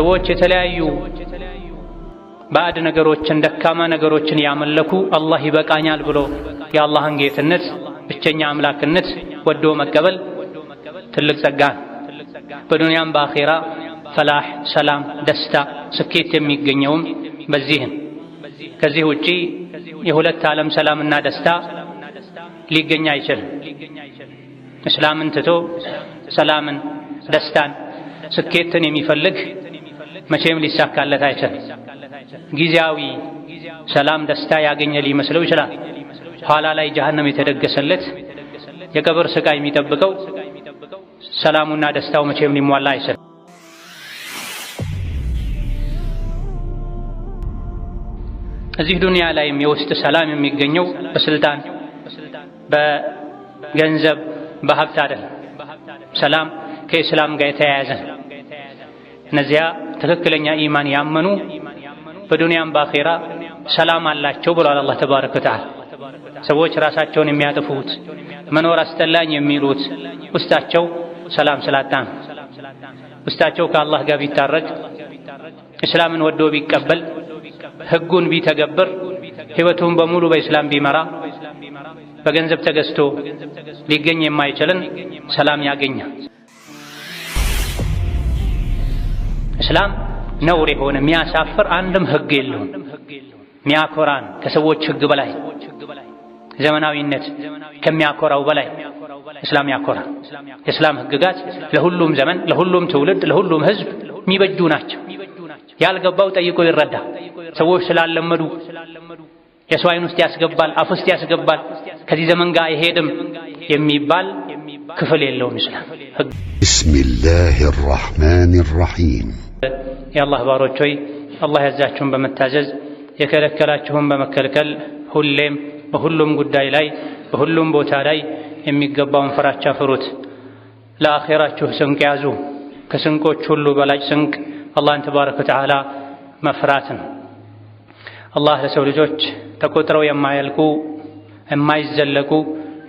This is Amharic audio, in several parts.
ሰዎች የተለያዩ ባዕድ ነገሮችን ደካማ ነገሮችን ያመለኩ አላህ ይበቃኛል ብሎ የአላህን ጌትነት ብቸኛ አምላክነት ወዶ መቀበል ትልቅ ጸጋ በዱንያም በአኺራ ፈላህ ሰላም ደስታ ስኬት የሚገኘውም በዚህ ከዚህ ውጪ የሁለት ዓለም ሰላምና ደስታ ሊገኝ አይችልም። እስላምን ትቶ ሰላምን ደስታን ስኬትን የሚፈልግ መቼም ሊሳካለት አይችልም። ጊዜያዊ ሰላም ደስታ ያገኘ ሊመስለው ይችላል። ኋላ ላይ ጀሃነም የተደገሰለት የቀብር ስቃይ የሚጠብቀው ሰላሙና ደስታው መቼም ሊሟላ አይችልም። እዚህ ዱንያ ላይም የውስጥ ሰላም የሚገኘው በስልጣን በገንዘብ በሀብት አይደለም። ሰላም ከእስላም ጋር የተያያዘ እነዚያ ትክክለኛ ኢማን ያመኑ በዱንያም በአኺራ ሰላም አላቸው ብሏል አላህ ተባረከ ወተዓላ። ሰዎች ራሳቸውን የሚያጠፉት መኖር አስጠላኝ የሚሉት ውስጣቸው ሰላም ስላጣ ነው። ውስጣቸው ከአላህ ጋር ቢታረቅ እስላምን ወዶ ቢቀበል ህጉን ቢተገብር ህይወቱን በሙሉ በእስላም ቢመራ በገንዘብ ተገዝቶ ሊገኝ የማይችልን ሰላም ያገኛል። እስላም ነውር የሆነ የሚያሳፍር አንድም ህግ የለውም። ሚያኮራን ከሰዎች ህግ በላይ ዘመናዊነት ከሚያኮራው በላይ እስላም ያኮራ። የእስላም ህግጋት ለሁሉም ዘመን ለሁሉም ትውልድ ለሁሉም ህዝብ የሚበጁ ናቸው። ያልገባው ጠይቆ ይረዳ። ሰዎች ስላለመዱ የሰው አይን ውስጥ ያስገባል አፍ ውስጥ ያስገባል ከዚህ ዘመን ጋር አይሄድም የሚባል ክፍል የለውም እስላም። ቢስሚላሂር ረህማኒር ረሂም የአላህ ባሮች ሆይ አላህ ያዛችሁን በመታዘዝ የከለከላችሁን በመከልከል ሁሌም በሁሉም ጉዳይ ላይ በሁሉም ቦታ ላይ የሚገባውን ፍራቻ ፍሩት። ለአኺራችሁ ስንቅ ያዙ። ከስንቆች ሁሉ በላጭ ስንቅ አላህን ተባረከ ወተዓላ መፍራት ነው። አላህ ለሰው ልጆች ተቆጥረው የማያልቁ የማይዘለቁ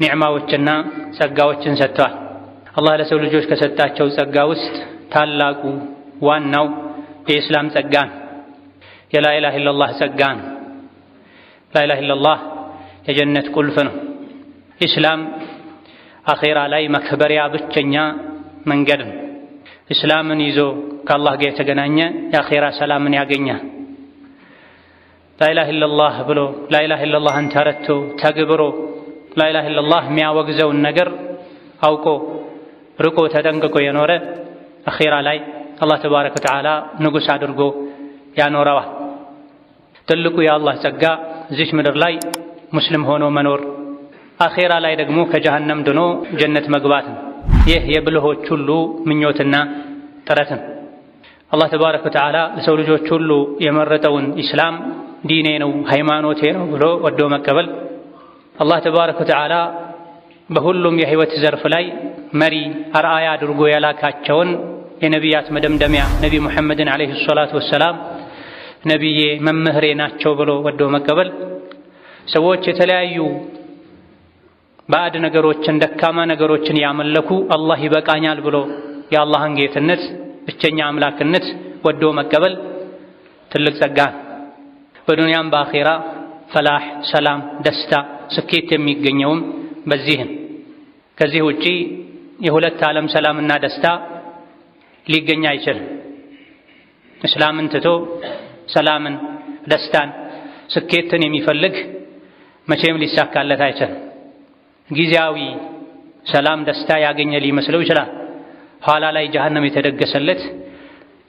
ኒዕማዎችና ጸጋዎችን ሰጥቷል። አላህ ለሰው ልጆች ከሰጣቸው ጸጋ ውስጥ ታላቁ ዋናው የኢስላም ጸጋ ነው። የላኢላሃ ኢለላህ ጸጋ ነው። ላኢላሃ ኢለላህ የጀነት ቁልፍ ነው። ኢስላም አኺራ ላይ መክበሪያ ብቸኛ መንገድ ነው። ኢስላምን ይዞ ከአላህ ጋር የተገናኘ የአኺራ ሰላምን ያገኛል። ላኢላሃ ኢለላህ ብሎ ላኢላሃ ኢለላህን ተረድቶ ተግብሮ ላኢላሃ ኢለላህ የሚያወግዘውን ነገር አውቆ ርቆ ተጠንቅቆ የኖረ አኺራ ላይ አላህ ተባረከ ወተዓላ ንጉሥ አድርጎ ያኖረዋል። ትልቁ የአላህ ጸጋ እዚች ምድር ላይ ሙስሊም ሆኖ መኖር፣ አኺራ ላይ ደግሞ ከጀሃነም ድኖ ጀነት መግባት ነው። ይህ የብልሆች ሁሉ ምኞትና ጥረት ነው። አላህ ተባረከ ወተዓላ ለሰው ልጆች ሁሉ የመረጠውን ኢስላም ዲኔ ነው ሃይማኖቴ ነው ብሎ ወዶ መቀበል፣ አላህ ተባረከ ወተዓላ በሁሉም የህይወት ዘርፍ ላይ መሪ አርአያ አድርጎ ያላካቸውን የነቢያት መደምደሚያ ነቢ ሙሐመድን ዓለይሂ ሰላቱ ወሰላም ነቢዬ መምህሬ ናቸው ብሎ ወዶ መቀበል፣ ሰዎች የተለያዩ ባዕድ ነገሮችን ደካማ ነገሮችን ያመለኩ አላህ ይበቃኛል ብሎ የአላህን ጌትነት ብቸኛ አምላክነት ወዶ መቀበል ትልቅ ጸጋ። በዱንያም በአኺራ ፈላህ ሰላም ደስታ ስኬት የሚገኘውም በዚህ ከዚህ ውጪ የሁለት ዓለም ሰላምና ደስታ ሊገኝ አይችልም። እስላምን ትቶ ሰላምን ደስታን ስኬትን የሚፈልግ መቼም ሊሳካለት አይችልም። ጊዜያዊ ሰላም ደስታ ያገኘ ሊመስለው ይችላል። ኋላ ላይ ጀሃነም የተደገሰለት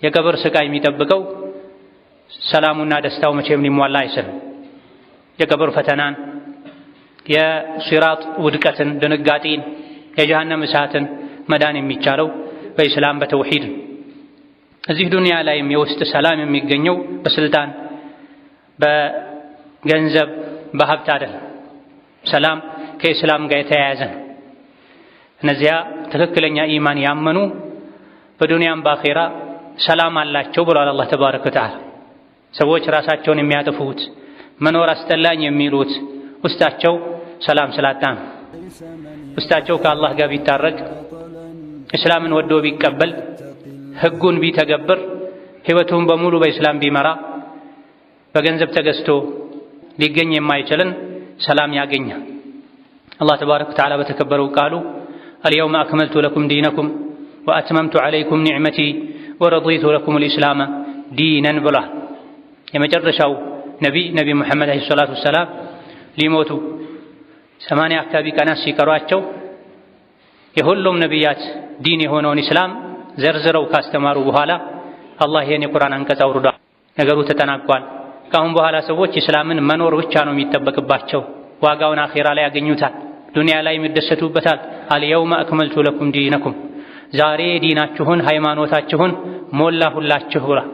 የቀብር ስቃይ የሚጠብቀው ሰላሙና ደስታው መቼም ሊሟላ አይችልም። የቀብር ፈተናን የሲራጥ ውድቀትን ድንጋጤን የጀሃነም እሳትን መዳን የሚቻለው በኢስላም በተውሂድ። እዚህ ዱንያ ላይም የውስጥ ሰላም የሚገኘው በስልጣን በገንዘብ በሀብት አይደለም። ሰላም ከእስላም ጋር የተያያዘ ነው። እነዚያ ትክክለኛ ኢማን ያመኑ በዱንያም በአኺራ ሰላም አላቸው ብሏል አላህ ተባረከ ወተዓላ። ሰዎች ራሳቸውን የሚያጠፉት መኖር አስጠላኝ የሚሉት ውስጣቸው ሰላም ስላጣ ነው። ውስጣቸው ከአላህ ጋር ቢታረቅ እስላምን ወዶ ቢቀበል ህጉን ቢተገብር ህይወቱን በሙሉ በእስላም ቢመራ በገንዘብ ተገዝቶ ሊገኝ የማይችልን ሰላም ያገኛል። አላህ ተባረከ ወተዓላ በተከበረው ቃሉ አልየውመ አክመልቱ ለኩም ዲነኩም ወአትመምቱ ዐለይኩም ኒዕመቲ ወረዲቱ ለኩም አልኢስላመ ዲነን ብሏል። የመጨረሻው ነቢ ሙሐመድ ዓለይሂ ሰላቱ ወሰላም ሊሞቱ 80 አካባቢ ቀናት ሲቀሯቸው የሁሉም ነቢያት ዲን የሆነውን ኢስላም ዘርዝረው ካስተማሩ በኋላ አላህ ይህን የቁርአን አንቀጽ አውርዷል። ነገሩ ተጠናቋል። ከአሁን በኋላ ሰዎች ኢስላምን መኖር ብቻ ነው የሚጠበቅባቸው። ዋጋውን አኼራ ላይ ያገኙታል፣ ዱንያ ላይ ይደሰቱበታል። አልየውመ አክመልቱ ለኩም ዲነኩም፣ ዛሬ ዲናችሁን ሃይማኖታችሁን ሞላሁላችሁ ብሏል።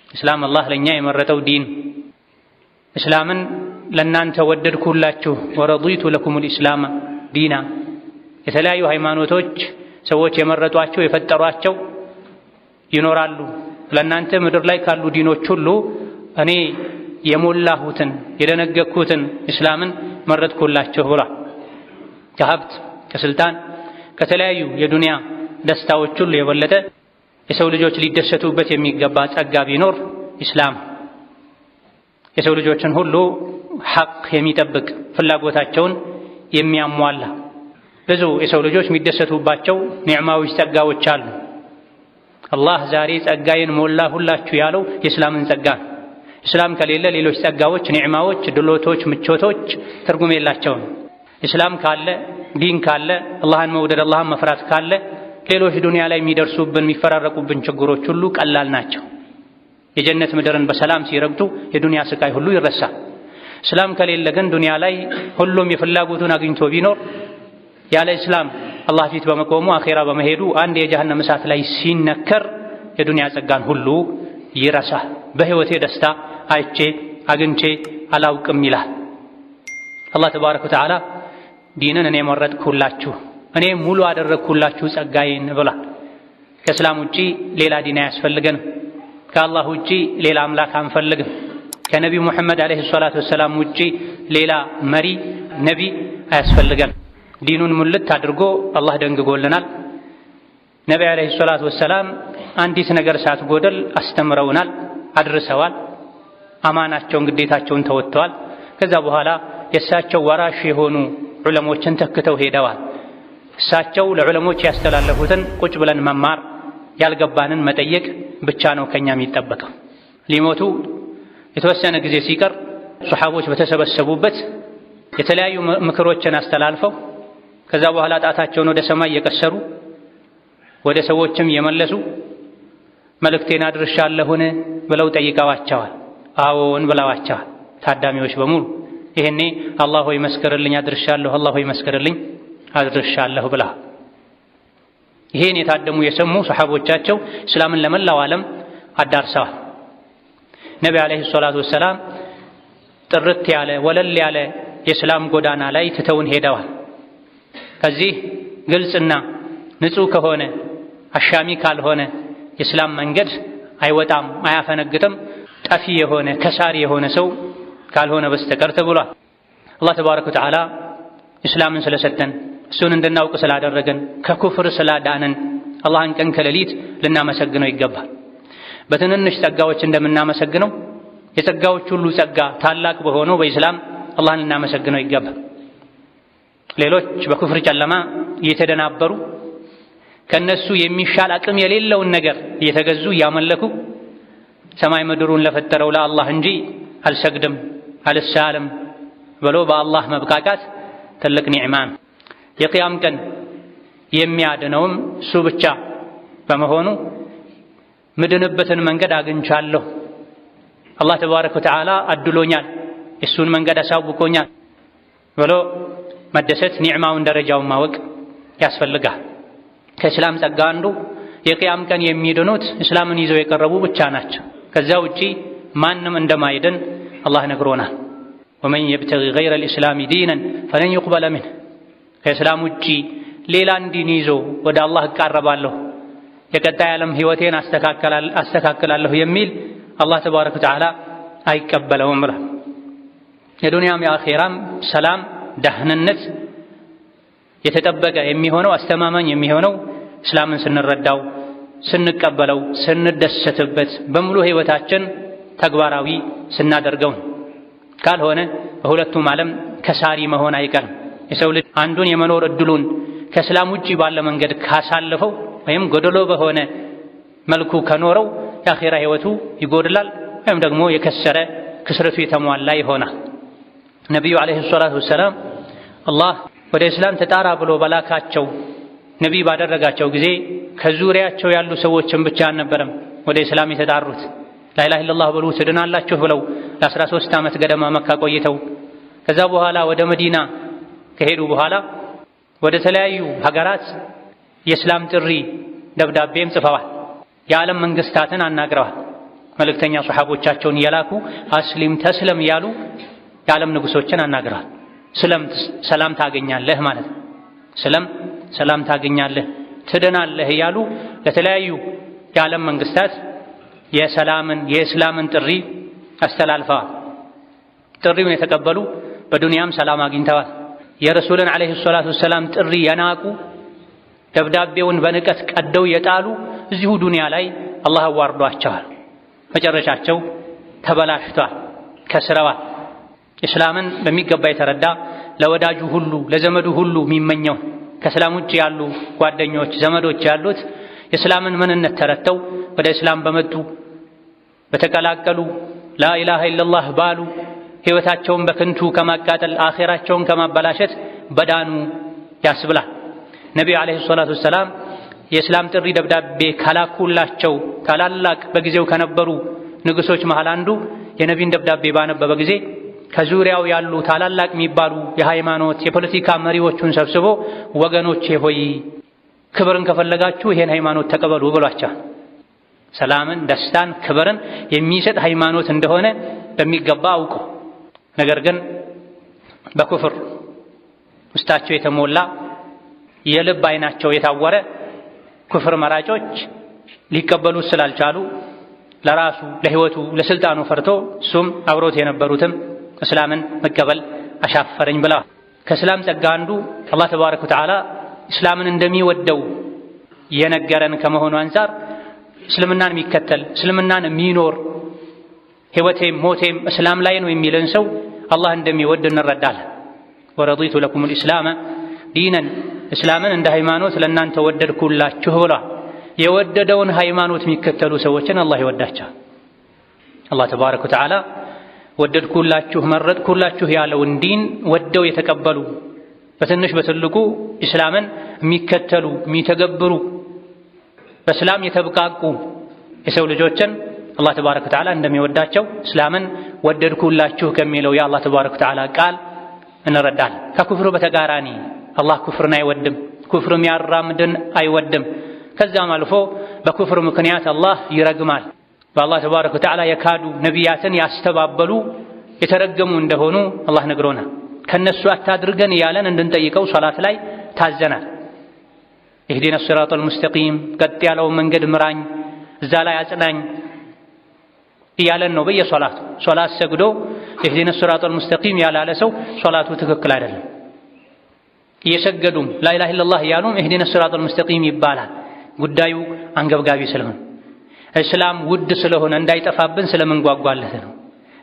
ኢስላም አላህ ለኛ የመረጠው ዲን፣ እስላምን ለናንተ ወደድኩላችሁ። ወረዲቱ ለኩም አልኢስላመ ዲና፣ የተለያዩ ሃይማኖቶች ሰዎች የመረጧቸው የፈጠሯቸው ይኖራሉ። ለናንተ ምድር ላይ ካሉ ዲኖች ሁሉ እኔ የሞላሁትን የደነገኩትን እስላምን መረጥኩላችሁ ብሏል። ከሀብት ከስልጣን ከተለያዩ የዱንያ ደስታዎች ሁሉ የበለጠ የሰው ልጆች ሊደሰቱበት የሚገባ ጸጋ ቢኖር ኢስላም፣ የሰው ልጆችን ሁሉ ሐቅ የሚጠብቅ ፍላጎታቸውን የሚያሟላ ብዙ የሰው ልጆች የሚደሰቱባቸው ኒዕማዎች ጸጋዎች አሉ። አላህ ዛሬ ጸጋዬን ሞላሁላችሁ ያለው የእስላምን ጸጋ ነው። እስላም ከሌለ ሌሎች ጸጋዎች፣ ኒዕማዎች፣ ድሎቶች፣ ምቾቶች ትርጉም የላቸውም። እስላም ካለ ዲን ካለ አላህን መውደድ አላህን መፍራት ካለ ሌሎች ዱንያ ላይ የሚደርሱብን የሚፈራረቁብን ችግሮች ሁሉ ቀላል ናቸው። የጀነት ምድርን በሰላም ሲረግጡ የዱንያ ስቃይ ሁሉ ይረሳል። እስላም ከሌለ ግን ዱንያ ላይ ሁሉም የፍላጎቱን አግኝቶ ቢኖር ያለ እስላም አላህ ፊት በመቆሙ አኼራ በመሄዱ አንድ የጀሃነም እሳት ላይ ሲነከር የዱንያ ጸጋን ሁሉ ይረሳል። በህይወቴ ደስታ አይቼ አግኝቼ አላውቅም ይላል። አላህ ተባረከ ወተዓላ ዲንን እኔ መረጥኩላችሁ፣ እኔ ሙሉ አደረግኩላችሁ ጸጋዬን ብሏል። ከእስላም ውጪ ሌላ ዲን አያስፈልገንም። ከአላህ ውጪ ሌላ አምላክ አንፈልግም። ከነቢዩ ሙሐመድ ዓለይሂ ሰላቱ ወሰላም ውጪ ሌላ መሪ ነቢ አያስፈልገን። ዲኑን ሙልት አድርጎ አላህ ደንግጎልናል። ነቢ ዓለይሂ ሰላቱ ወሰላም አንዲት ነገር ሳትጎደል አስተምረውናል፣ አድርሰዋል። አማናቸውን ግዴታቸውን ተወጥተዋል። ከዛ በኋላ የእሳቸው ወራሽ የሆኑ ዑለሞችን ተክተው ሄደዋል። እሳቸው ለዑለሞች ያስተላለፉትን ቁጭ ብለን መማር፣ ያልገባንን መጠየቅ ብቻ ነው ከኛ የሚጠበቀው። ሊሞቱ የተወሰነ ጊዜ ሲቀር ሱሐቦች በተሰበሰቡበት የተለያዩ ምክሮችን አስተላልፈው ከዛ በኋላ ጣታቸውን ወደ ሰማይ እየቀሰሩ ወደ ሰዎችም የመለሱ መልእክቴን አድርሻለሁን ብለው ጠይቀዋቸዋል። አዎን ብለዋቸዋል ታዳሚዎች በሙሉ። ይሄኔ አላህ ሆይ መስክርልኝ አድርሻለሁ፣ አላህ ሆይ መስክርልኝ አድርሻለሁ ብላ ይሄን የታደሙ የሰሙ ሱሐቦቻቸው እስላምን ለመላው ዓለም አዳርሰዋል። ነቢ ዓለይሂ ሰላቱ ወሰላም ጥርት ያለ ወለል ያለ የእስላም ጎዳና ላይ ትተውን ሄደዋል። ከዚህ ግልጽና ንጹህ ከሆነ አሻሚ ካልሆነ የእስላም መንገድ አይወጣም አያፈነግጥም ጠፊ የሆነ ከሳሪ የሆነ ሰው ካልሆነ በስተቀር ተብሏል። አላህ ተባረከ ወተዓላ እስላምን ስለሰጠን እሱን እንድናውቅ ስላደረገን ከኩፍር ስላዳነን አላህን ቀን ከሌሊት ልናመሰግነው ይገባል። በትንንሽ ጸጋዎች እንደምናመሰግነው የጸጋዎች ሁሉ ጸጋ ታላቅ በሆነው በኢስላም አላህን ልናመሰግነው ይገባል። ሌሎች በኩፍር ጨለማ እየተደናበሩ ከነሱ የሚሻል አቅም የሌለውን ነገር እየተገዙ እያመለኩ ሰማይ ምድሩን ለፈጠረው ለአላህ እንጂ አልሰግድም አልሳልም ብሎ በአላህ መብቃቃት ትልቅ ኒዕማ ነው። የቂያም ቀን የሚያድነውም እሱ ብቻ በመሆኑ ምድንበትን መንገድ አግኝቻለሁ፣ አላህ ተባረከ ወተዓላ አድሎኛል፣ እሱን መንገድ አሳውቆኛል ብሎ መደሰት ኒዕማውን ደረጃውን ማወቅ ያስፈልጋል። ከእስላም ጸጋ አንዱ የቂያም ቀን የሚድኑት እስላምን ይዘው የቀረቡ ብቻ ናቸው። ከዛ ውጪ ማንም እንደማይድን አላህ ነግሮናል። ወመን የብተጊ ገይረ ልእስላሚ ዲነን ፈለን ዩቅበለ ሚንህ፣ ከእስላም ውጪ ሌላን ዲን ይዞ ወደ አላህ እቃረባለሁ የቀጣይ ዓለም ህይወቴን አስተካክላለሁ የሚል አላህ ተባረከ ወተዓላ አይቀበለውም ብሏል። የዱንያም የአኼራም ሰላም ደህንነት የተጠበቀ የሚሆነው አስተማማኝ የሚሆነው እስላምን ስንረዳው ስንቀበለው ስንደሰትበት በሙሉ ህይወታችን ተግባራዊ ስናደርገው ካልሆነ በሁለቱም ዓለም ከሳሪ መሆን አይቀርም። የሰው ልጅ አንዱን የመኖር እድሉን ከእስላም ውጪ ባለ መንገድ ካሳለፈው ወይም ጎደሎ በሆነ መልኩ ከኖረው የአኺራ ህይወቱ ይጎድላል ወይም ደግሞ የከሰረ ክስረቱ የተሟላ ይሆናል። ነቢዩ ዓለይሂ ሰላቱ ወሰላም አላህ ወደ እስላም ተጣራ ብሎ በላካቸው ነቢይ ባደረጋቸው ጊዜ ከዙሪያቸው ያሉ ሰዎችን ብቻ አልነበረም ወደ እስላም የተጣሩት። ላኢላሃ ኢለላህ ብሉ ትድናላችሁ ብለው ለ13 ዓመት ገደማ መካ ቆይተው ከዛ በኋላ ወደ መዲና ከሄዱ በኋላ ወደ ተለያዩ ሀገራት የእስላም ጥሪ ደብዳቤም ጽፈዋል። የዓለም መንግስታትን አናግረዋል። መልእክተኛ ሱሐቦቻቸውን የላኩ አስሊም ተስለም ያሉ የዓለም ንጉሶችን አናግረዋል። ሰላም ታገኛለህ ማለት ነው። ሰላም ታገኛለህ ትድናለህ ያሉ ለተለያዩ የዓለም መንግስታት የእስላምን ጥሪ አስተላልፈዋል። ጥሪውን የተቀበሉ በዱንያም ሰላም አግኝተዋል። የረሱልን ዓለይሂ ሰላቱ ወሰላም ጥሪ የናቁ ደብዳቤውን በንቀት ቀደው የጣሉ እዚሁ ዱንያ ላይ አላህ አዋርዷቸዋል። መጨረሻቸው ተበላሽቷል፣ ከስረዋል። እስላምን በሚገባ የተረዳ ለወዳጁ ሁሉ ለዘመዱ ሁሉ የሚመኘው ከእስላም ውጭ ያሉ ጓደኞች ዘመዶች ያሉት የእስላምን ምንነት ተረድተው ወደ እስላም በመጡ በተቀላቀሉ ላኢላሃ ኢለላህ ባሉ ሕይወታቸውን በከንቱ ከማቃጠል አኼራቸውን ከማበላሸት በዳኑ ያስብላል። ነቢዩ ዓለይሂ ሰላቱ ወሰላም የእስላም ጥሪ ደብዳቤ ካላኩላቸው ታላላቅ በጊዜው ከነበሩ ንጉሶች መሃል አንዱ የነቢይን ደብዳቤ ባነበበ ጊዜ ከዙሪያው ያሉ ታላላቅ የሚባሉ የሃይማኖት የፖለቲካ መሪዎቹን ሰብስቦ ወገኖቼ ሆይ ክብርን ከፈለጋችሁ ይሄን ሃይማኖት ተቀበሉ ብሏቸው ሰላምን፣ ደስታን፣ ክብርን የሚሰጥ ሃይማኖት እንደሆነ በሚገባ አውቁ። ነገር ግን በኩፍር ውስጣቸው የተሞላ የልብ አይናቸው የታወረ ኩፍር መራጮች ሊቀበሉ ስላልቻሉ ለራሱ ለህይወቱ ለስልጣኑ ፈርቶ እሱም አብሮት የነበሩትም እስላምን መቀበል አሻፈረኝ ብለዋል። ከእስላም ጸጋ አንዱ አላህ ተባረከ ወተዓላ እስላምን እንደሚወደው የነገረን ከመሆኑ አንፃር እስልምናን የሚከተል እስልምናን የሚኖር ህይወቴም ሞቴም እስላም ላይ ነው የሚልን ሰው አላህ እንደሚወድ እንረዳለን። ወረዲቱ ለኩም الاسلام ዲነን እስላምን እንደ ሃይማኖት ለእናንተ ወደድኩላችሁ ብሏል። የወደደውን ሃይማኖት የሚከተሉ ሰዎችን አላህ ይወዳቸዋል። አላህ ተባረከ ወተዓላ ወደድኩላችሁ መረጥኩላችሁ ያለውን ዲን ወደው የተቀበሉ በትንሽ በትልቁ እስላምን የሚከተሉ የሚተገብሩ በእስላም የተብቃቁ የሰው ልጆችን አላህ ተባረከ ወተዓላ እንደሚወዳቸው እስላምን ወደድኩላችሁ ከሚለው የአላህ ተባረከ ወተዓላ ቃል እንረዳለን። ከኩፍሩ በተቃራኒ አላህ ኩፍርን አይወድም፣ ኩፍርም ያራምድን አይወድም። ከዛም አልፎ በኩፍር ምክንያት አላህ ይረግማል። በአላህ ተባረከ ወተዓላ የካዱ ነቢያትን ያስተባበሉ የተረገሙ እንደሆኑ አላህ ነግሮናል። ከነሱ አታድርገን እያለን እንድንጠይቀው ሶላት ላይ ታዘናል። ኢህዲነ ሲራጠል ሙስተቂም ቀጥ ያለውን መንገድ ምራኝ፣ እዛ ላይ አጽናኝ እያለን ነው በየሶላቱ። ሶላት ሰግዶ ኢህዲነ ሲራጠል ሙስተቂም ያላለ ሰው ሶላቱ ትክክል አይደለም። እየሰገዱም ላኢላሃ ኢለላህ እያሉም ኢህዲነ ሲራጠል ሙስተቂም ይባላል። ጉዳዩ አንገብጋቢ ስለሆነ እስላም ውድ ስለሆነ እንዳይጠፋብን ስለምንጓጓለት ነው።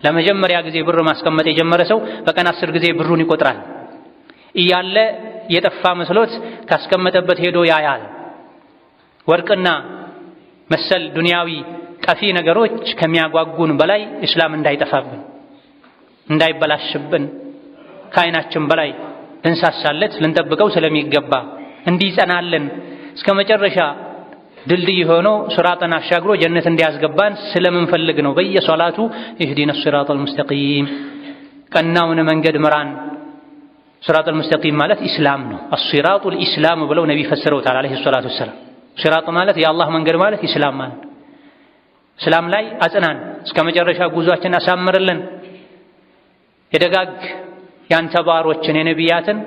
ለመጀመሪያ ጊዜ ብር ማስቀመጥ የጀመረ ሰው በቀን 10 ጊዜ ብሩን ይቆጥራል። እያለ የጠፋ መስሎት ካስቀመጠበት ሄዶ ያያል። ወርቅና መሰል ዱንያዊ ጠፊ ነገሮች ከሚያጓጉን በላይ እስላም እንዳይጠፋብን እንዳይበላሽብን ከዓይናችን በላይ ልንሳሳለት ልንጠብቀው ስለሚገባ እንዲጸናልን እስከ መጨረሻ ድልድይ ሆኖ ሱራጥን አሻግሮ ጀነት እንዲያስገባን ስለምንፈልግ ነው በየሶላቱ ኢህዲነ ሲራጠል ሙስተቂም ቀናውን መንገድ ምራን። ሲራጠል ሙስተቂም ማለት ኢስላም ነው። አሲራጡል ኢስላም ብለው ነቢ ፈሰረውታል አለይሂ ሰላቱ ወሰላም። ሲራጥ ማለት የአላህ መንገድ ማለት ኢስላም ማለት። እስላም ላይ አጽናን፣ እስከ መጨረሻ ጉዟችን አሳምርልን። የደጋግ ያንተ ባሮችን የነቢያትን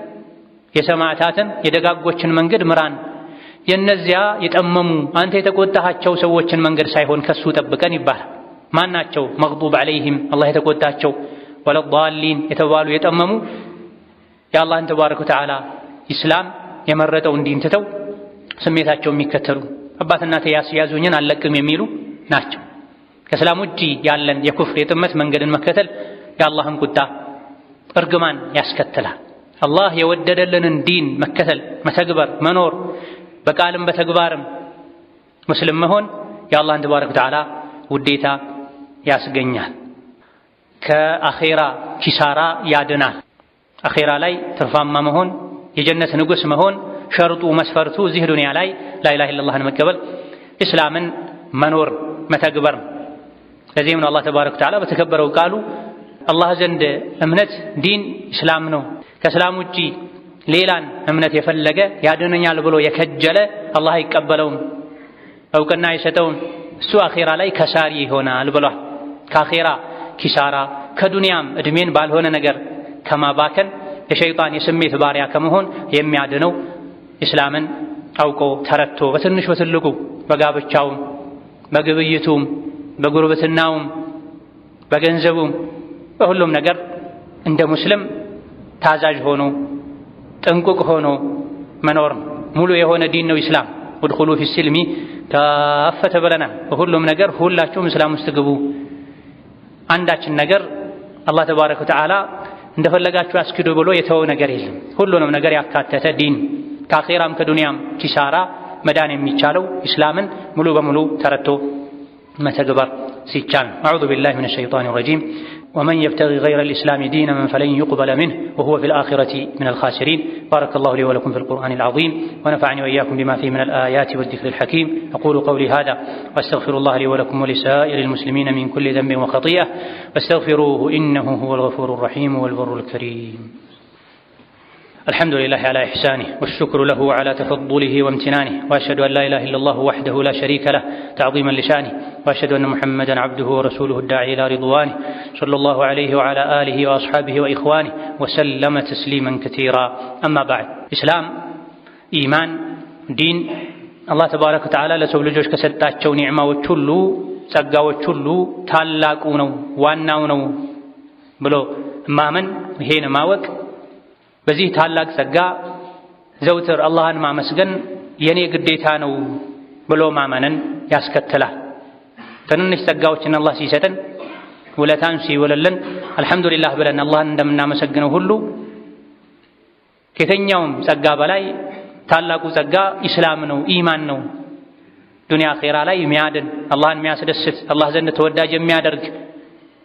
የሰማዕታትን የደጋጎችን መንገድ ምራን። የነዚያ የጠመሙ አንተ የተቆጣሃቸው ሰዎችን መንገድ ሳይሆን ከሱ ጠብቀን ይባላል። ማናቸው? መግዱብ ዐለይሂም አላህ የተቆጣቸው፣ ወለዳሊን የተባሉ የጠመሙ የአላህን ተባረከ ወተዓላ ኢስላም የመረጠው እንዲን ትተው ስሜታቸው የሚከተሉ አባት እናቴ ያስያዙኝን አልለቅም የሚሉ ናቸው። ከእስላም ውጪ ያለን የኩፍር የጥመት መንገድን መከተል የአላህን ቁጣ እርግማን ያስከትላል። አላህ የወደደልንን ዲን መከተል፣ መተግበር፣ መኖር በቃልም በተግባርም ሙስሊም መሆን የአላህን ተባረከ ወተዓላ ውዴታ ያስገኛል። ከአኼራ ኪሳራ ያድናል። አኼራ ላይ ትርፋማ መሆን የጀነት ንጉስ መሆን ሸርጡ መስፈርቱ እዚህ ዱንያ ላይ ላኢላሃ ኢለላህን መቀበል እስላምን መኖር መተግበር። ለዚህም ነው አላህ ተባረከ ወተዓላ በተከበረው ቃሉ አላህ ዘንድ እምነት ዲን እስላም ነው፣ ከእስላም ውጪ ሌላን እምነት የፈለገ ያድነኛል ብሎ የከጀለ አላህ አይቀበለውም፣ እውቅና አይሰጠውም፣ እሱ አኼራ ላይ ከሳሪ ይሆናል ብሏል። ከአኼራ ኪሳራ ከዱንያም እድሜን ባልሆነ ነገር ከማባከን የሸይጣን የስሜት ባሪያ ከመሆን የሚያድነው እስላምን አውቆ ተረድቶ በትንሽ በትልቁ በጋብቻውም በግብይቱም በጉርብትናውም በገንዘቡም በሁሉም ነገር እንደ ሙስሊም ታዛዥ ሆኖ ጥንቁቅ ሆኖ መኖር ሙሉ የሆነ ዲን ነው ኢስላም። ወድኹሉ ፊስልሚ ካፈተ ብለናል። በሁሉም ነገር ሁላችሁም እስላም ውስጥ ግቡ። አንዳችን ነገር አላህ ተባረከ ወተዓላ እንደፈለጋችሁ አስኪዱ ብሎ የተወው ነገር የለም። ሁሉንም ነገር ያካተተ ዲን ከአኼራም ከዱንያም ኪሳራ መዳን የሚቻለው ኢስላምን ሙሉ በሙሉ ተረድቶ መተግበር ሲቻል። አዑዙ ቢላሂ ሚነ ሸይጣኒ ረጂም ومن يبتغي غير الإسلام دينا فلن يقبل منه وهو في الآخرة من الخاسرين. بارك الله لي ولكم في القرآن العظيم ونفعني وإياكم بما فيه من الآيات والذكر الحكيم. أقول قولي هذا واستغفر الله لي ولكم ولسائر المسلمين من كل ذنب وخطيئة فاستغفروه إنه هو الغفور الرحيم والبر الكريم. الحمد لله على إحسانه والشكر له على تفضله وامتنانه وأشهد أن لا إله إلا الله وحده لا شريك له تعظيما لشانه وأشهد أن محمدا عبده ورسوله الداعي إلى رضوانه صلى الله عليه وعلى آله وأصحابه وإخوانه وسلم تسليما كثيرا. أما بعد إسلام إيمان دين الله تبارك وتعالى لسول جوش كسدتاቸው ኒዕማዎች ሁሉ ጸጋዎች ሁሉ ታላቁ ነው ዋናው ነው ብሎ ማመን ይሄን ማወቅ በዚህ ታላቅ ጸጋ ዘውትር አላህን ማመስገን የኔ ግዴታ ነው ብሎ ማመንን ያስከትላል። ትንንሽ ጸጋዎችን አላህ ሲሰጠን ውለታን ሲወለልን አልሐምዱሊላህ ብለን አላህን እንደምናመሰግነው ሁሉ ከየትኛውም ጸጋ በላይ ታላቁ ጸጋ ኢስላም ነው፣ ኢማን ነው። ዱንያ አኼራ ላይ የሚያድን አላህን የሚያስደስት አላህ ዘንድ ተወዳጅ የሚያደርግ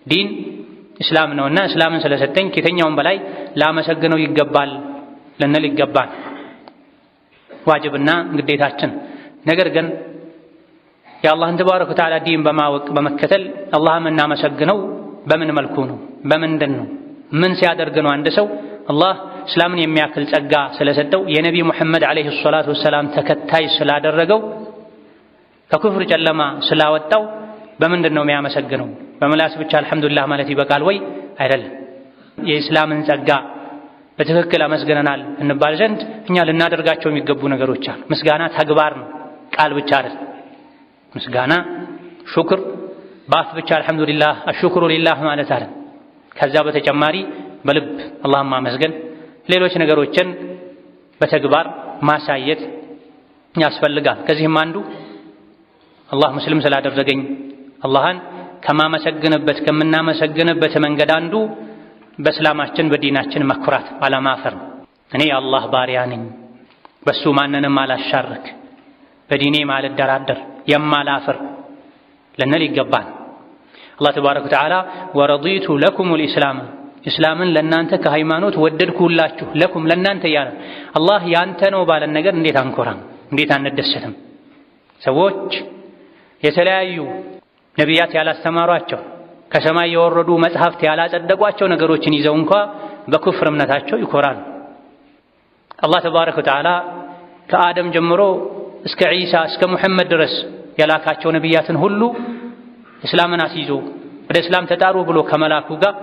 ዲን ኢስላም ነውና እስላምን ስለሰጠኝ ከየትኛውም በላይ ላመሰግነው ይገባል ልንል ይገባል። ዋጅብና ግዴታችን። ነገር ግን የአላህን ተባረከ ወተዓላ ዲን በማወቅ በመከተል አላህን እናመሰግነው በምን መልኩ ነው? በምንድን ነው? ምን ሲያደርግ ነው? አንድ ሰው አላህ እስላምን የሚያክል ጸጋ ስለሰጠው የነቢ ሙሐመድ ዓለይሂ ሰላቱ ወሰላም ተከታይ ስላደረገው ከኩፍር ጨለማ ስላወጣው በምንድን ነው የሚያመሰግነው? በምላስ ብቻ አልሐምዱሊላህ ማለት ይበቃል ወይ? አይደለም። የእስላምን ጸጋ በትክክል አመስግነናል እንባል ዘንድ እኛ ልናደርጋቸው የሚገቡ ነገሮች አሉ። ምስጋና ተግባር ነው፣ ቃል ብቻ አይደለም። ምስጋና ሹክር በአፍ ብቻ አልሐምዱሊላህ አሽኩሩ ሊላህ ማለት አይደለም። ከዛ በተጨማሪ በልብ አላህን ማመስገን፣ ሌሎች ነገሮችን በተግባር ማሳየት ያስፈልጋል። ከዚህም አንዱ አላህ ሙስሊም ስላደረገኝ አላህን ከማመሰግንበት ከምናመሰግንበት መንገድ አንዱ በእስላማችን በዲናችን መኩራት አለማፈር። እኔ የአላህ ባሪያ ነኝ፣ በሱ ማንንም አላሻርክ፣ በዲኔ ማልደራደር፣ የማላፍር ልንል ይገባል። አላህ ተባረከ ወተዓላ ወረዲቱ ለኩሙል ኢስላም እስላምን ለናንተ ከሃይማኖት ወደድኩላችሁ ለኩም ለናንተ ያለ አላህ ያንተ ነው ባለን ነገር እንዴት አንኮራም? እንዴት አንደሰትም? ሰዎች የተለያዩ ነቢያት ያላስተማሯቸው ከሰማይ የወረዱ መጽሐፍት ያላጸደቋቸው ነገሮችን ይዘው እንኳ በኩፍር እምነታቸው ይኮራሉ። አላህ ተባረከ ወተዓላ ከአደም ጀምሮ እስከ ዒሳ እስከ ሙሐመድ ድረስ የላካቸው ነቢያትን ሁሉ እስላምን አስይዞ ወደ እስላም ተጣሩ ብሎ ከመላኩ ጋር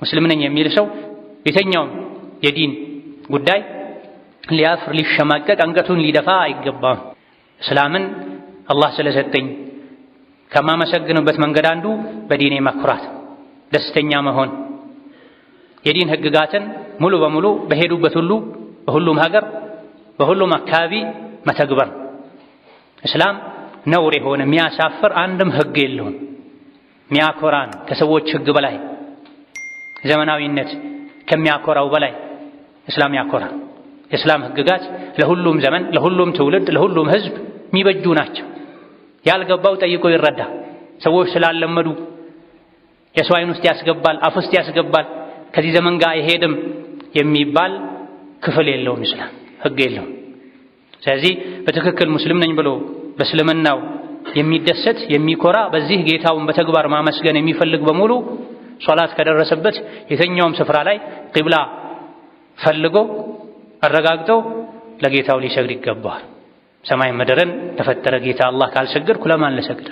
ሙስሊም ነኝ የሚል ሰው የተኛውም የዲን ጉዳይ ሊያፍር ሊሸማቀቅ አንገቱን ሊደፋ አይገባም። እስላምን አላህ ስለሰጠኝ ከማመሰግንበት መንገድ አንዱ በዲኔ መኩራት፣ ደስተኛ መሆን፣ የዲን ህግጋትን ሙሉ በሙሉ በሄዱበት ሁሉ በሁሉም ሀገር በሁሉም አካባቢ መተግበር። እስላም ነውር የሆነ የሚያሳፍር አንድም ህግ የለውም። የሚያኮራን ከሰዎች ህግ በላይ ዘመናዊነት ከሚያኮራው በላይ እስላም ያኮራ። የእስላም ህግጋት ለሁሉም ዘመን፣ ለሁሉም ትውልድ፣ ለሁሉም ህዝብ የሚበጁ ናቸው። ያልገባው ጠይቆ ይረዳ። ሰዎች ስላለመዱ የሰው ዓይን ውስጥ ያስገባል፣ አፍ ውስጥ ያስገባል፣ ከዚህ ዘመን ጋር አይሄድም የሚባል ክፍል የለውም። እስላም ህግ የለውም። ስለዚህ በትክክል ሙስሊም ነኝ ብሎ በእስልምናው የሚደሰት የሚኮራ በዚህ ጌታውን በተግባር ማመስገን የሚፈልግ በሙሉ ሶላት ከደረሰበት የትኛውም ስፍራ ላይ ቂብላ ፈልጎ አረጋግጦ ለጌታው ሊሰግድ ይገባል። ሰማይ ምድርን ለፈጠረ ጌታ አላህ ካልሰገድኩ ለማን ልሰግድ?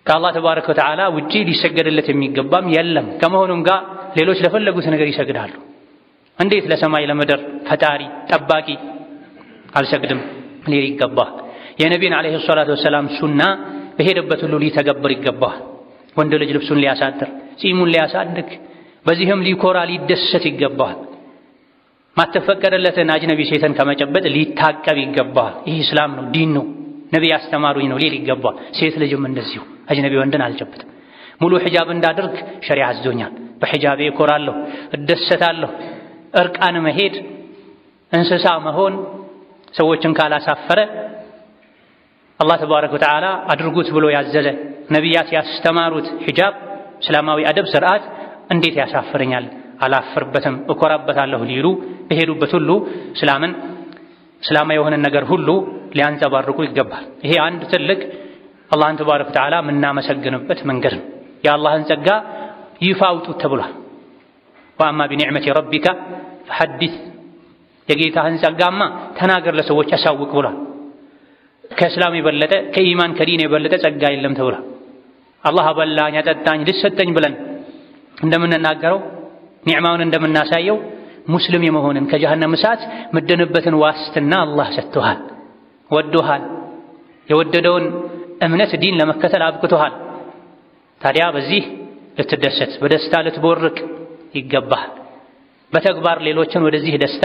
ከአላህ ተባረከ ወተዓላ ውጪ ሊሰገድለት የሚገባም የለም። ከመሆኑም ጋር ሌሎች ለፈለጉት ነገር ይሰግዳሉ። እንዴት ለሰማይ ለምድር ፈጣሪ ጠባቂ አልሰግድም ሊል ይገባል። የነቢይን ዓለይሂ ሰላቱ ወሰላም ሱና በሄደበት ሁሉ ሊተገብር ይገባል። ወንድ ልጅ ልብሱን ሊያሳድር፣ ጺሙን ሊያሳድግ፣ በዚህም ሊኮራ ሊደሰት ይገባል። ማተፈቀደለትን አጅነቢ ሴትን ከመጨበጥ ሊታቀብ ይገባል። ይህ እስላም ነው፣ ዲን ነው፣ ነቢይ ያስተማሩኝ ነው ሊል ይገባል። ሴት ልጅም እንደዚሁ አጅነቢ ወንድን አልጨብጥም። ሙሉ ሒጃብ እንዳደርግ ሸሪዓ አዝዞኛል። በሒጃቤ እኮራለሁ፣ እደሰታለሁ። እርቃን መሄድ፣ እንስሳ መሆን ሰዎችን ካላሳፈረ አላህ ተባረከ ወተዓላ አድርጉት ብሎ ያዘዘ ነቢያት ያስተማሩት ሒጃብ እስላማዊ አደብ ስርዓት እንዴት ያሳፍረኛል? አላፍርበትም፣ እኮራበታለሁ ሊሉ በሄዱበት ሁሉ እስላማዊ የሆነ ነገር ሁሉ ሊያንጸባርቁ ይገባል። ይሄ አንድ ትልቅ አላህን ተባረከ ወተዓላ የምናመሰግንበት መንገድ ነው። የአላህን ጸጋ ይፋ አውጡት ተብሏል። ወአማ ቢኒዕመቲ ረቢካ ፈሐዲስ፣ የጌታህን ጸጋማ ተናገር ለሰዎች አሳውቅ ብሏል። ከእስላም የበለጠ ከኢማን ከዲን የበለጠ ጸጋ የለም ተብሏል። አላህ አበላኝ አጠጣኝ ልሰጠኝ ብለን እንደምንናገረው ኒዕማውን እንደምናሳየው ሙስሊም የመሆንን ከጀሃነም እሳት ምድንበትን ዋስትና አላህ ሰጥቶሃል፣ ወዶሃል፣ የወደደውን እምነት ዲን ለመከተል አብቅቶሃል። ታዲያ በዚህ ልትደሰት በደስታ ልትቦርቅ ይገባል። በተግባር ሌሎችን ወደዚህ ደስታ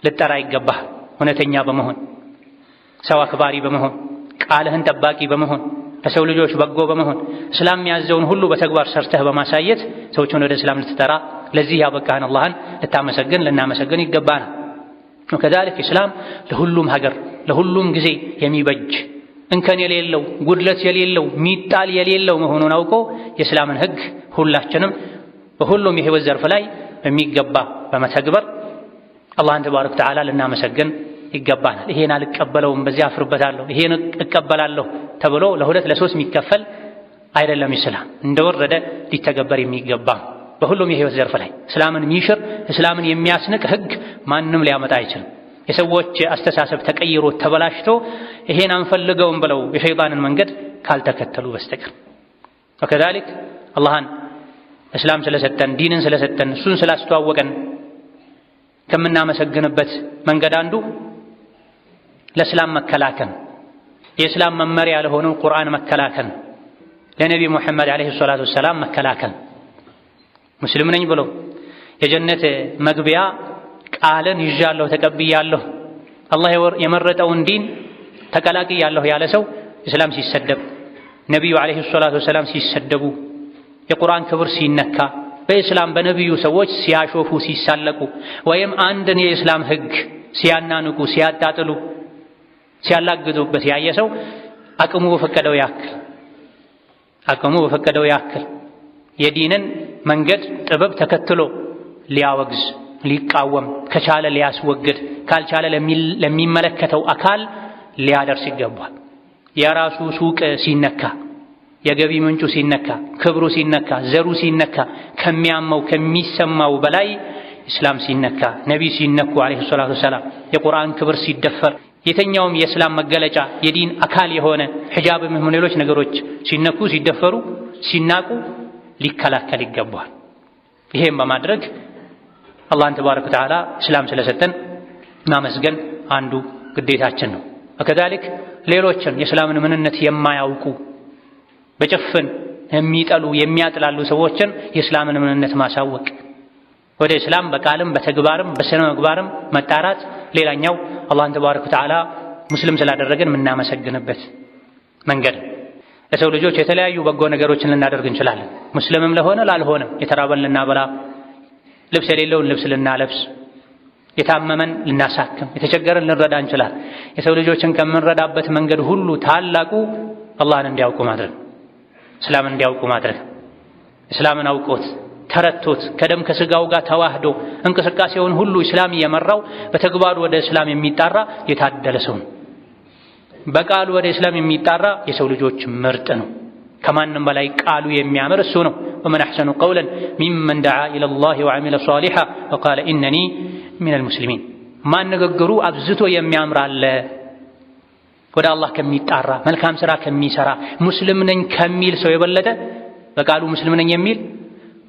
ልጠራ ይገባል። እውነተኛ በመሆን ሰው አክባሪ በመሆን ቃልህን ጠባቂ በመሆን ለሰው ልጆች በጎ በመሆን እስላም ያዘውን ሁሉ በተግባር ሰርተህ በማሳየት ሰዎችን ወደ እስላም ልትጠራ ለዚህ ያበቃህን አላህን ልናመሰግን ይገባናል። ወከዛሊክ እስላም ለሁሉም ሀገር ለሁሉም ጊዜ የሚበጅ እንከን የሌለው ጉድለት የሌለው ሚጣል የሌለው መሆኑን አውቆ የእስላምን ሕግ ሁላችንም በሁሉም የህይወት ዘርፍ ላይ በሚገባ በመተግበር አላህን ተባረከ ወተዓላ ልናመሰግን ይገባናል። ይሄን አልቀበለውም በዚህ አፍርበታለሁ ይሄን እቀበላለሁ ተብሎ ለሁለት ለሶስት የሚከፈል አይደለም። እስላም እንደወረደ ሊተገበር የሚገባ በሁሉም የህይወት ዘርፍ ላይ እስላምን የሚሽር እስላምን የሚያስንቅ ህግ ማንም ሊያመጣ አይችልም። የሰዎች አስተሳሰብ ተቀይሮ ተበላሽቶ ይሄን አንፈልገውም ብለው የሸይጣንን መንገድ ካልተከተሉ በስተቀር ወከዛሊክ አላህን እስላም ስለሰጠን ዲንን ስለሰጠን እሱን ስላስተዋወቀን ከምናመሰግንበት መንገድ አንዱ ለእስላም መከላከል፣ የእስላም መመሪያ ለሆነው ቁርአን መከላከል፣ ለነቢ ሙሐመድ ዓለይሂ ሰላቱ ወሰላም መከላከል። ሙስሊም ነኝ ብሎ የጀነት መግቢያ ቃልን ይዣለሁ ተቀብያለሁ አላህ የመረጠውን ዲን ተቀላቅያለሁ ያለ ሰው እስላም ሲሰደብ፣ ነቢዩ ዓለይሂ ሰላቱ ወሰላም ሲሰደቡ፣ የቁርአን ክብር ሲነካ፣ በእስላም በነቢዩ ሰዎች ሲያሾፉ ሲሳለቁ፣ ወይም አንድን የእስላም ህግ ሲያናንቁ ሲያጣጥሉ ሲያላግጡበት ያየ ሰው አቅሙ በፈቀደው ያክል የዲንን መንገድ ጥበብ ተከትሎ ሊያወግዝ ሊቃወም ከቻለ ሊያስወግድ ካልቻለ ለሚመለከተው አካል ሊያደርስ ይገባል። የራሱ ሱቅ ሲነካ፣ የገቢ ምንጩ ሲነካ፣ ክብሩ ሲነካ፣ ዘሩ ሲነካ ከሚያመው ከሚሰማው በላይ እስላም ሲነካ፣ ነቢ ሲነኩ ዓለይሂ ሰላቱ ወሰላም፣ የቁርአን ክብር ሲደፈር፣ የተኛውም የእስላም መገለጫ የዲን አካል የሆነ ሒጃብም ሆነ ሌሎች ነገሮች ሲነኩ ሲደፈሩ ሲናቁ ሊከላከል ይገባል። ይሄም በማድረግ አላህን ተባረከ ወተዓላ እስላም ስለሰጠን ማመስገን አንዱ ግዴታችን ነው። ወከዛሊክ ሌሎችን የእስላምን ምንነት የማያውቁ በጭፍን የሚጠሉ የሚያጥላሉ ሰዎችን የእስላምን ምንነት ማሳወቅ፣ ወደ እስላም በቃልም በተግባርም በስነ ምግባርም መጣራት ሌላኛው አላህን ተባረከ ወተዓላ ሙስሊም ስላደረገን የምናመሰግንበት መንገድ። ለሰው ልጆች የተለያዩ በጎ ነገሮችን ልናደርግ እንችላለን። ሙስሊምም ለሆነ ላልሆነም የተራበን ልናበላ፣ ልብስ የሌለውን ልብስ ልናለብስ፣ የታመመን ልናሳክም፣ የተቸገረን ልንረዳ እንችላለን። የሰው ልጆችን ከምንረዳበት መንገድ ሁሉ ታላቁ አላህን እንዲያውቁ ማድረግ፣ እስላምን እንዲያውቁ ማድረግ። እስላምን አውቆት ተረቶት ከደም ከስጋው ጋር ተዋህዶ እንቅስቃሴውን ሁሉ እስላም እየመራው በተግባሩ ወደ እስላም የሚጣራ የታደለ ሰው ነው። በቃሉ ወደ እስላም የሚጣራ የሰው ልጆች ምርጥ ነው። ከማንም በላይ ቃሉ የሚያምር እሱ ነው። ወመን አሕሰኑ ቀውለን ሚመን ደዓ ኢለላሂ ወዐሚለ ሷሊሐ ወቃለ ኢነኒ ሚነል ሙስሊሚን። ማን ንግግሩ አብዝቶ የሚያምር አለ ወደ አላህ ከሚጣራ መልካም ሥራ ከሚሰራ ሙስሊም ነኝ ከሚል ሰው የበለጠ በቃሉ ሙስሊም ነኝ የሚል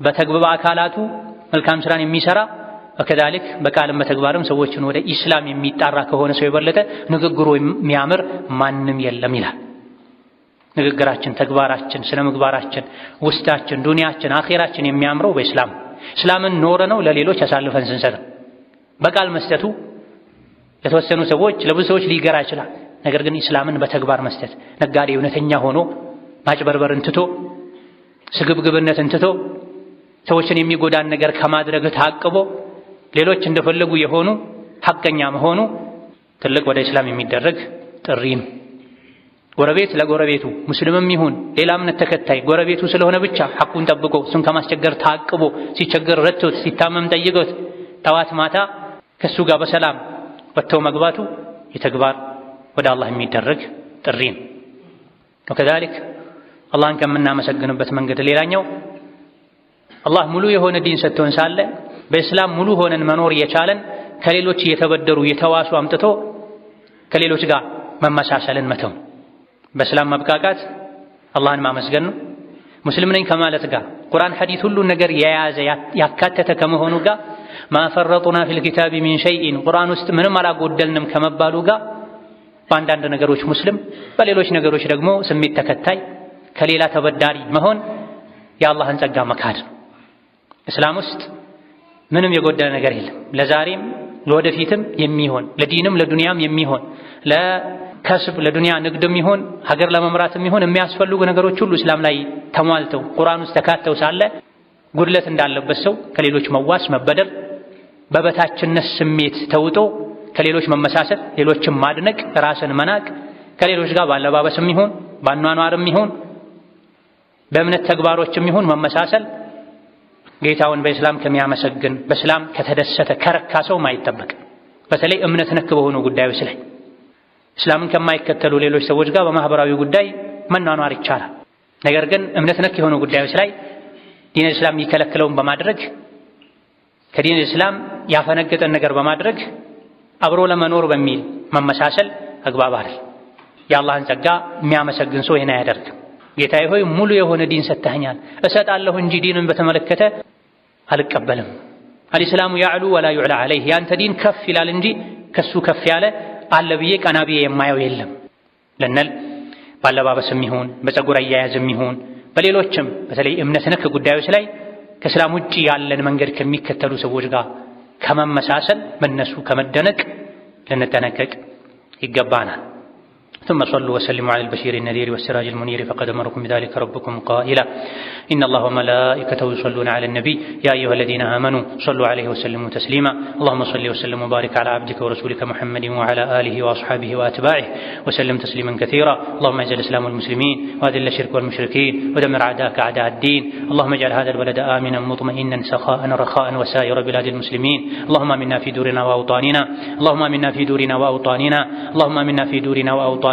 በተግባር አካላቱ መልካም ሥራን የሚሰራ ወከዛሊክ በቃልም በተግባርም ሰዎችን ወደ ኢስላም የሚጣራ ከሆነ ሰው የበለጠ ንግግሩ የሚያምር ማንም የለም ይላል። ንግግራችን፣ ተግባራችን፣ ስነ ምግባራችን፣ ውስጣችን፣ ዱንያችን፣ አኺራችን የሚያምረው በእስላም እስላምን ኖረ ነው ለሌሎች አሳልፈን ስንሰጥ። በቃል መስጠቱ ለተወሰኑ ሰዎች ለብዙ ሰዎች ሊገራ ይችላል። ነገር ግን እስላምን በተግባር መስጠት ነጋዴ እውነተኛ ሆኖ ማጭበርበርን ትቶ ስግብግብነትን ትቶ ሰዎችን የሚጎዳን ነገር ከማድረግ ታቅቦ ሌሎች እንደፈለጉ የሆኑ ሐቀኛ መሆኑ ትልቅ ወደ እስላም የሚደረግ ጥሪ ነው። ጎረቤት ለጎረቤቱ ሙስሊምም ይሁን ሌላ እምነት ተከታይ ጎረቤቱ ስለሆነ ብቻ ሐቁን ጠብቆ እሱን ከማስቸገር ታቅቦ ሲቸገር ረድቶት ሲታመም ጠይቆት ጠዋት ማታ ከሱ ጋር በሰላም ወጥቶ መግባቱ የተግባር ወደ አላህ የሚደረግ ጥሪ ነው። ወከዛሊክ አላህን ከምናመሰግንበት መንገድ ሌላኛው አላህ ሙሉ የሆነ ዲን ሰጥቶን ሳለ በእስላም ሙሉ ሆነን መኖር የቻለን ከሌሎች እየተበደሩ የተዋሱ አምጥቶ ከሌሎች ጋር መመሳሰልን መተው። በእስላም መብቃቃት አላህን ማመስገን ነው። ሙስሊም ነኝ ከማለት ጋር ቁርአን ሐዲስ ሁሉን ነገር የያዘ ያካተተ ከመሆኑ ጋር ማፈረጡና ፊል ኪታቢ ሚን ሸይኢን ቁርአን ውስጥ ምንም አላጎደልንም ከመባሉ ጋር በአንዳንድ ነገሮች ሙስሊም በሌሎች ነገሮች ደግሞ ስሜት ተከታይ ከሌላ ተበዳሪ መሆን የአላህን ጸጋ መካድ። እስላም ውስጥ ምንም የጎደለ ነገር የለም። ለዛሬም ለወደፊትም የሚሆን ለዲንም ለዱንያም የሚሆን ለከስብ ለዱንያ ንግድም ይሆን ሀገር ለመምራትም ይሆን የሚያስፈልጉ ነገሮች ሁሉ እስላም ላይ ተሟልተው ቁርአን ውስጥ ተካተው ሳለ ጉድለት እንዳለበት ሰው ከሌሎች መዋስ መበደር፣ በበታችነት ስሜት ተውጦ ከሌሎች መመሳሰል፣ ሌሎችን ማድነቅ፣ ራስን መናቅ፣ ከሌሎች ጋር ባለባበስም ይሁን ባኗኗርም ይሁን በእምነት ተግባሮችም ይሁን መመሳሰል ጌታውን በእስላም ከሚያመሰግን በእስላም ከተደሰተ ከረካ ሰው ማይጠበቅ። በተለይ እምነት ነክ በሆኑ ጉዳዮች ላይ እስላምን ከማይከተሉ ሌሎች ሰዎች ጋር በማህበራዊ ጉዳይ መኗኗር ይቻላል። ነገር ግን እምነት ነክ የሆኑ ጉዳዮች ላይ ዲን እስላም የሚከለክለውን በማድረግ ከዲን እስላም ያፈነገጠን ነገር በማድረግ አብሮ ለመኖር በሚል መመሳሰል አግባብ አይደል። የአላህን ጸጋ የሚያመሰግን ሰው ይሄን አያደርግም። ጌታዬ ሆይ ሙሉ የሆነ ዲን ሰጥተኸኛል፣ እሰጣለሁ እንጂ ዲንን በተመለከተ አልቀበልም። አልእስላሙ ያዕሉ ወላ ዩዕላ ዐለይህ፣ ያንተ ዲን ከፍ ይላል እንጂ ከሱ ከፍ ያለ አለ ብዬ ቀና ብዬ የማየው የለም ልንል ባለባበስም ይሁን በፀጉር አያያዝም ይሁን በሌሎችም በተለይ እምነት ነክ ጉዳዮች ላይ ከእስላም ውጭ ያለን መንገድ ከሚከተሉ ሰዎች ጋር ከመመሳሰል በእነሱ ከመደነቅ ልንጠነቀቅ ይገባናል። ثم صلوا وسلموا على البشير النذير والسراج المنير فقد أمركم بذلك ربكم قائلا إن الله وملائكته يصلون على النبي يا أيها الذين آمنوا صلوا عليه وسلموا تسليما اللهم صل وسلم وبارك على عبدك ورسولك محمد وعلى آله وأصحابه وأتباعه وسلم تسليما كثيرا اللهم اعز الإسلام والمسلمين وأذل الشرك والمشركين ودمر أعداءك أعداء الدين اللهم اجعل هذا البلد آمنا مطمئنا سخاء رخاء وسائر بلاد المسلمين اللهم آمنا في دورنا وأوطاننا اللهم آمنا في دورنا وأوطاننا اللهم آمنا في دورنا وأوطاننا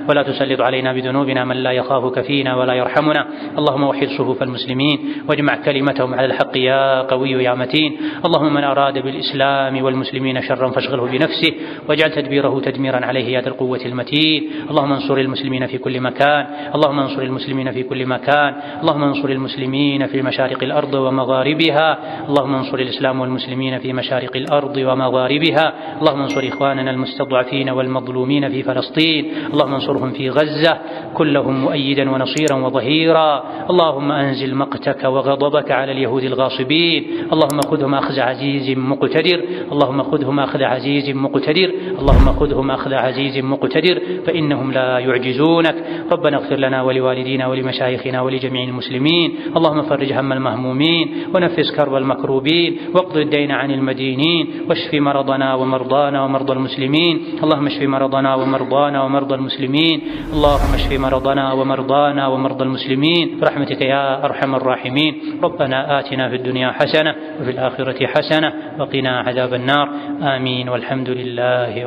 ولا تسلط علينا بذنوبنا من لا يخافك فينا ولا يرحمنا اللهم وحد صفوف المسلمين واجمع كلمتهم على الحق يا قوي يا متين اللهم من أراد بالإسلام والمسلمين شرا فاشغله بنفسه واجعل تدبيره تدميرا عليه يا ذا القوة المتين اللهم انصر المسلمين في كل مكان اللهم انصر المسلمين في كل مكان اللهم انصر المسلمين في مشارق الأرض ومغاربها اللهم انصر الإسلام والمسلمين في مشارق الأرض ومغاربها اللهم انصر إخواننا المستضعفين والمظلومين في فلسطين اللهم انصرهم في غزة كلهم مؤيدا ونصيرا وظهيرا. اللهم أنزل مقتك وغضبك على اليهود الغاصبين. اللهم خذهم أخذ عزيز مقتدر. اللهم خذهم أخذ عزيز مقتدر. اللهم خذهم أخذ عزيز مقتدر فإنهم لا يعجزونك. ربنا اغفر لنا ولوالدينا ولمشايخنا ولجميع المسلمين. اللهم فرج هم المهمومين ونفس كرب المكروبين واقض الدين عن المدينين واشف مرضنا ومرضانا ومرضى المسلمين. اللهم اشف مرضنا ومرضانا ومرضى المسلمين. اللهم اشف مرضنا ومرضانا ومرضى المسلمين برحمتك يا أرحم الراحمين. ربنا آتنا في الدنيا حسنة وفي الآخرة حسنة وقنا عذاب النار. آمين والحمد لله.